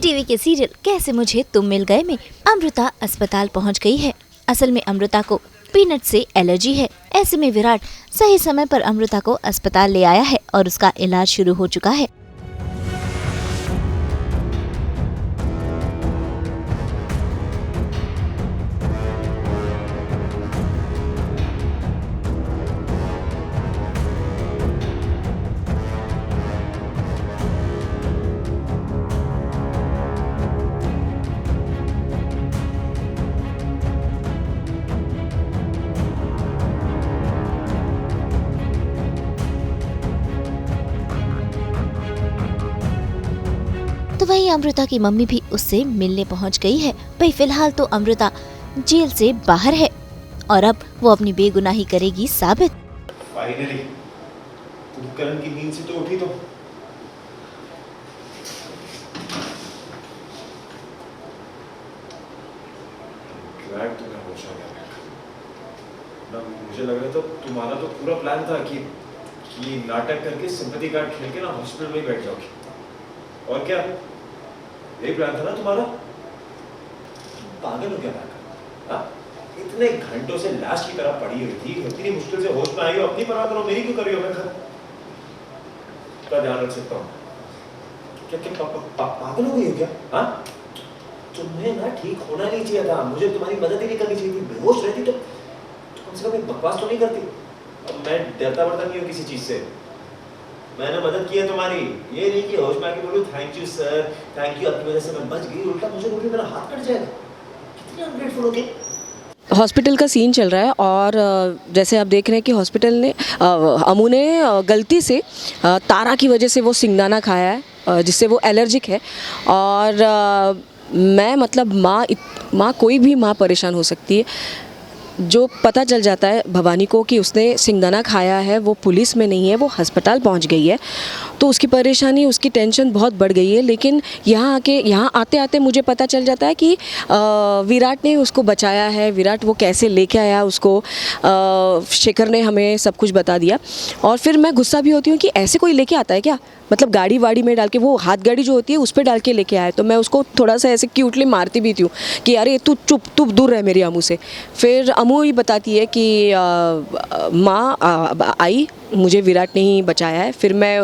ETV के serial कैसे मुझे तुम मिल गए में अमृता अस्पताल पहुंच गई है। असल में अमृता को पीनट से एलर्जी है। ऐसे में विराट सही समय पर अमृता को अस्पताल ले आया है और उसका इलाज शुरू हो चुका है। तो वहीं अमृता की मम्मी भी उससे मिलने पहुंच गई है। भाई फिलहाल तो अमृता जेल से बाहर है और अब वो अपनी बेगुनाही करेगी साबित। फाइनली कुंभकर्ण की नींद से तो उठी तो ग्लैड तुम्हें होश आ गया ना। मुझे लग रहा था तुम्हारा तो पूरा प्लान था कि नाटक करके सिंपैथी कार्ड खेल के ना हॉस्पिटल में ही बैठ जाओगे। और क्या यही प्लान था ना तुम्हारा? पागल हो गया ना? इतने घंटों से लाश की तरह पड़ी हुई थी, इतनी मुश्किल से होश में आई हो, अपनी परवाह करो, मेरी क्यों कर रही हो? मैं का ध्यान रख सकता हूँ क्या? क्या पागल हो गई हो क्या? हाँ, तुम्हें ना ठीक होना नहीं चाहिए था, मुझे तुम्हारी मदद ही नहीं करनी चाहिए थी। बेहोश रहती तो कम से कम एक बकवास तो नहीं करती। अब मैं डरता बढ़ता नहीं हूँ किसी चीज से। मैंने मदद की है तुम्हारी, ये नहीं कि होश में आके बोलूं thank you sir, thank you, आपकी वजह से मैं बच गई। उल्टा मुझे बोल मेरा हाथ कट जाएगा। कितने अनग्रेटफुल हो गए। हॉस्पिटल का सीन चल रहा है और जैसे आप देख रहे हैं कि हॉस्पिटल ने अमू ने गलती से तारा की वजह से वो सिंगदाना खाया है जिससे वो एलर्जिक है। और मैं मतलब माँ कोई भी माँ परेशान हो सकती है। जो पता चल जाता है भवानी को कि उसने सिंगदाना खाया है, वो पुलिस में नहीं है, वो अस्पताल पहुंच गई है, तो उसकी परेशानी, उसकी टेंशन बहुत बढ़ गई है। लेकिन यहाँ आते आते मुझे पता चल जाता है कि विराट ने उसको बचाया है। विराट वो कैसे लेके आया उसको, शेखर ने हमें सब कुछ बता दिया। और फिर मैं गुस्सा भी होती हूँ कि ऐसे कोई लेके आता है क्या? मतलब गाड़ी वाड़ी में डाल के, वो हाथ गाड़ी जो होती है उस पर डाल के लेके आए। तो मैं उसको थोड़ा सा ऐसे क्यूटली मारती भी थी कि अरे तू चुप, तू दूर रह मेरी अमू से। फिर अमू ही बताती है कि माँ आई, मुझे विराट ने ही बचाया है। फिर मैं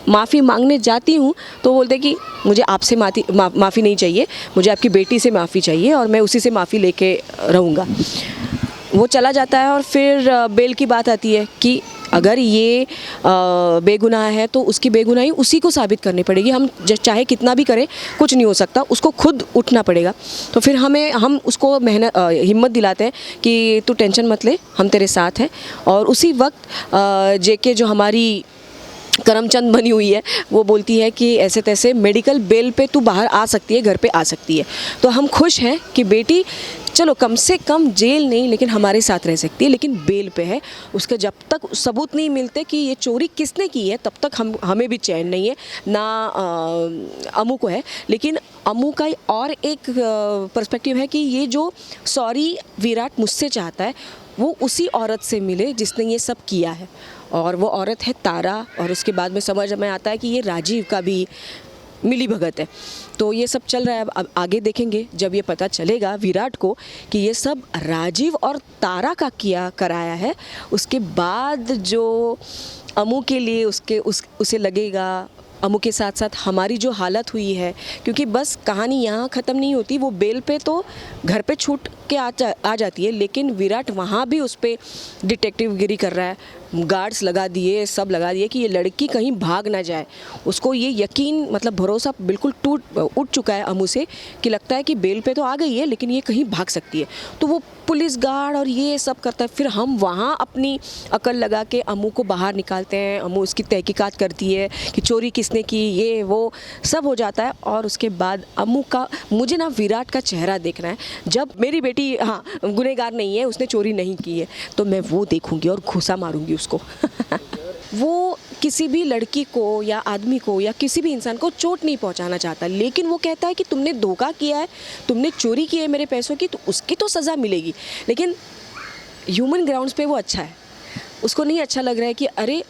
माफ़ी मांगने जाती हूँ तो बोलते कि मुझे आपसे माफ़ी नहीं चाहिए, मुझे आपकी बेटी से माफ़ी चाहिए और मैं उसी से माफ़ी लेके रहूँगा। वो चला जाता है और फिर बेल की बात आती है कि अगर ये बेगुनाह है तो उसकी बेगुनाही उसी को साबित करनी पड़ेगी। हम चाहे कितना भी करें कुछ नहीं हो सकता, उसको खुद उठना पड़ेगा। तो फिर हम उसको हिम्मत दिलाते हैं कि तू टेंशन मत ले, हम तेरे साथ हैं। और उसी वक्त जेके जो हमारी करमचंद बनी हुई है वो बोलती है कि ऐसे तैसे मेडिकल बेल पे तू बाहर आ सकती है, घर पे आ सकती है। तो हम खुश हैं कि बेटी चलो कम से कम जेल नहीं लेकिन हमारे साथ रह सकती है, लेकिन बेल पे है। उसके जब तक सबूत नहीं मिलते कि ये चोरी किसने की है तब तक हमें भी चैन नहीं है ना अमू को है। लेकिन अमू का और एक पर्सपेक्टिव है कि ये जो सॉरी विराट मुझसे चाहता है वो उसी औरत से मिले जिसने ये सब किया है, और वो औरत है तारा। और उसके बाद में समझ में आता है कि ये राजीव का भी मिली भगत है। तो ये सब चल रहा है। अब आगे देखेंगे जब ये पता चलेगा विराट को कि ये सब राजीव और तारा का कराया है, उसके बाद जो अमू के लिए उसे लगेगा, अमू के साथ साथ हमारी जो हालत हुई है, क्योंकि बस कहानी यहाँ ख़त्म नहीं होती। वो बेल पे तो घर पे छूट के आ जाती है, लेकिन विराट वहाँ भी उस पर डिटेक्टिवगिरी कर रहा है। गार्ड्स लगा दिए, सब लगा दिए कि ये लड़की कहीं भाग ना जाए। उसको ये यकीन, मतलब भरोसा बिल्कुल उठ चुका है अमू से कि लगता है कि बेल पे तो आ गई है लेकिन ये कहीं भाग सकती है। तो वो पुलिस गार्ड और ये सब करता है। फिर हम वहाँ अपनी अकल लगा के अमू को बाहर निकालते हैं। अमू उसकी तहकीकात करती है कि चोरी किसने की, ये वो सब हो जाता है। और उसके बाद अमू का, मुझे ना विराट का चेहरा देखना है। जब मेरी बेटी गुनहगार नहीं है, उसने चोरी नहीं की है, तो मैं वो देखूंगी और घुसा मारूंगी उसको। वो किसी भी लड़की को या आदमी को या किसी भी इंसान को चोट नहीं पहुंचाना चाहता, लेकिन वो कहता है कि तुमने धोखा किया है, तुमने चोरी की है मेरे पैसों की, तो उसकी तो सज़ा मिलेगी। लेकिन ह्यूमन ग्राउंड्स पे वो अच्छा है, उसको नहीं अच्छा लग रहा है कि अरे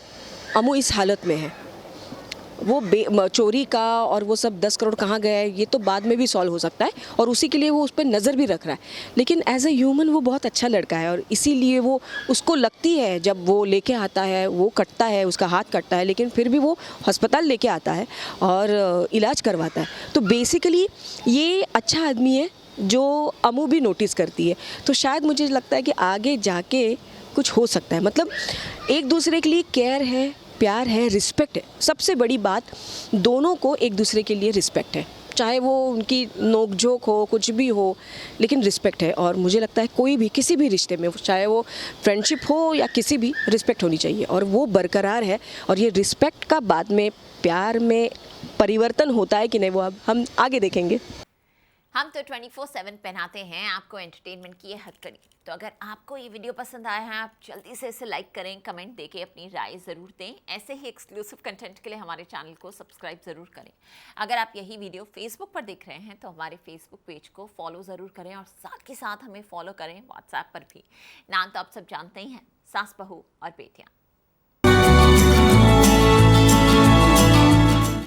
अमू इस हालत में है। वो चोरी का और वो सब 10 करोड़ कहाँ गया है ये तो बाद में भी सॉल्व हो सकता है, और उसी के लिए वो उस पर नज़र भी रख रहा है। लेकिन एज ए ह्यूमन वो बहुत अच्छा लड़का है, और इसीलिए वो उसको लगती है जब वो लेके आता है, वो कटता है, उसका हाथ कटता है, लेकिन फिर भी वो अस्पताल लेके आता है और इलाज करवाता है। तो बेसिकली ये अच्छा आदमी है जो अमू भी नोटिस करती है। तो शायद मुझे लगता है कि आगे जाके कुछ हो सकता है। मतलब एक दूसरे के लिए केयर है, प्यार है, रिस्पेक्ट है। सबसे बड़ी बात, दोनों को एक दूसरे के लिए रिस्पेक्ट है, चाहे वो उनकी नोक-झोंक हो, कुछ भी हो, लेकिन रिस्पेक्ट है। और मुझे लगता है कोई भी किसी भी रिश्ते में, चाहे वो फ्रेंडशिप हो या किसी भी, रिस्पेक्ट होनी चाहिए, और वो बरकरार है। और ये रिस्पेक्ट का बाद में प्यार में परिवर्तन होता है कि नहीं, वो अब हम आगे देखेंगे। हम तो 24/7 पहनाते हैं आपको एंटरटेनमेंट की ये हथकड़ी। तो अगर आपको ये वीडियो पसंद आया है, आप जल्दी से इसे लाइक करें, कमेंट देके अपनी राय ज़रूर दें। ऐसे ही एक्सक्लूसिव कंटेंट के लिए हमारे चैनल को सब्सक्राइब ज़रूर करें। अगर आप यही वीडियो फेसबुक पर देख रहे हैं तो हमारे फेसबुक पेज को फॉलो ज़रूर करें, और साथ के साथ हमें फॉलो करें व्हाट्सएप पर भी। नाम तो आप सब जानते ही हैं, सास बहू और बेटियाँ।